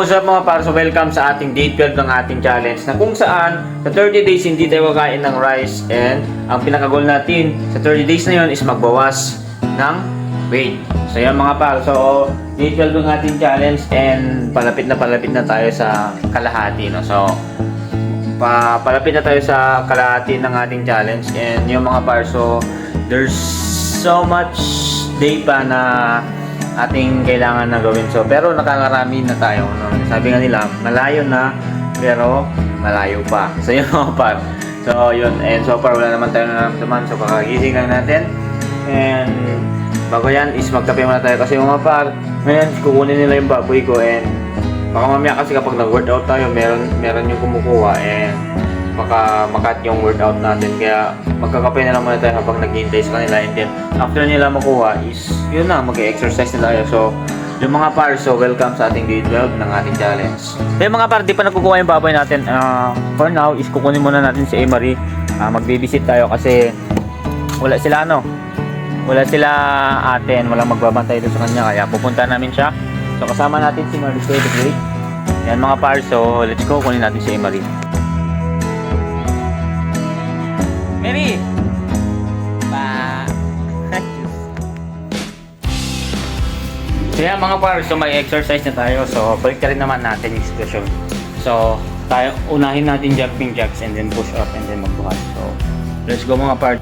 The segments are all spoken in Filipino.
what's up mga par? So welcome sa ating day 12 ng ating challenge na kung saan sa 30 days hindi tayo kakain ng rice and ang pinaka-goal natin sa 30 days na yon is magbawas ng weight. So yan mga par, so day 12 ng ating challenge and palapit na tayo sa kalahati, no? So palapit na tayo sa kalahati ng ating challenge and yung mga par, so there's so much day pa na ating kailangan na gawin. So pero nakakarami na tayo, no? Sabi nga nila, malayo na pero malayo pa. So yun mga par. So yun, and so far wala naman tayo naramdaman. So kakagising lang natin. And bago yan is magkape muna tayo kasi mga par, ngayon kukunin nila yung baboy ko and baka mamaya kasi kapag nag-workout tayo, meron yung kumukuha and baka makat yung workout natin, kaya magkakape na lang muna tayo habang naghihintay sa kanila, and then after nila makuha is yun na, mag-exercise na tayo. So yung mga par, so welcome sa ating day 12 ng ating challenge. So yung mga par, di pa nakukuha yung baboy natin. For now is kukunin muna natin si Emery. Mag-babysit tayo kasi wala sila atin, walang magbabantay doon sa kanya, kaya pupunta namin siya. So kasama natin si Maricel the Great. Yan mga par, so let's go, kunin natin si Emery. Mary! So yan mga par, so may exercise na tayo. So balik rin naman natin yung situation. So tayo, unahin natin jumping jacks and then push up and then magbuhat. So let's go mga par.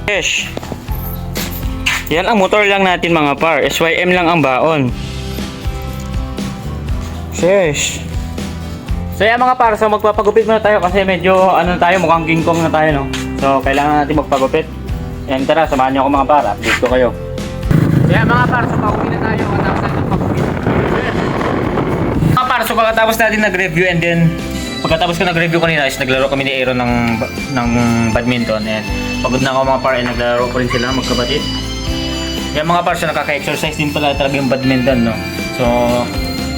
Yes. Yan ang motor lang natin mga par. SYM lang ang baon. Yes. So yan mga par, so magpapagupit muna tayo kasi medyo tayo, mukhang King Kong na tayo, no. So kailangan natin magpagupit. Yan, tara, samahan niyo ako mga par. Update ko kayo. So yan mga par, so pauwi na tayo katapos natin magpagupit. Mga par, so pagkatapos natin nag-review and then pagkatapos ko nag-review kanina is naglaro kami ni Aaron ng badminton, and pagod na ako mga par, and naglaro ko rin sila magkapatid. Yan mga par, so nakaka-exercise din pala talaga yung badminton, no. So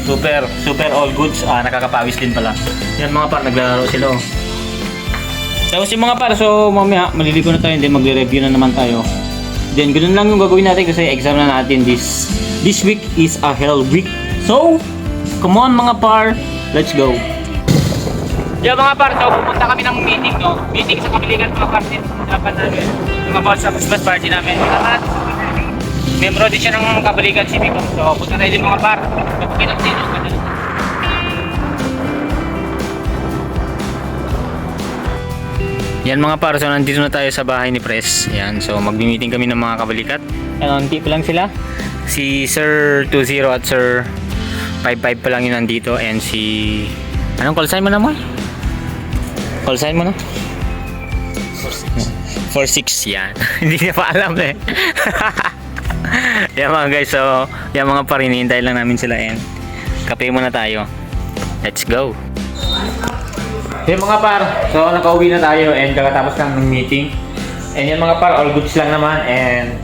super all goods, nakakapawis din pala. Yan mga par, naglaro sila, oh. Tapos yung mga par, so mamaya maliligo na tayo, then magre-review na naman tayo. Then ganoon lang yung gagawin natin kasi exam na natin this week is a hell week. So come on mga par, let's go. Yo mga par, so pupunta kami ng meeting, no? Meeting sa Kabiligan mga par, dapat namin mga boss sa Christmas party namin. Membro din siya ng Kabiligan City ko. So punta tayo din mga par. Magpapinag din ako. Yan mga par, so nandito na tayo sa bahay ni Pres. Yan, so magbi-meeting kami ng mga kabalikat. Ano, hindi pa lang sila. Si Sir 20 at Sir 55 pa lang yun nandito, and si anong call sign mo naman? Call sign mo na? 46 yan. Hindi niya pa alam eh. Yan mga guys, so yan mga par, hinihintay lang namin sila, and kape muna tayo. Let's go. Yan mga par, so nakauwi na tayo and kakatapos lang ng meeting. And yan mga par, all goods lang naman, and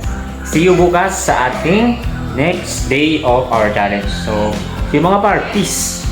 see you bukas sa ating next day of our challenge. So see you mga par, peace.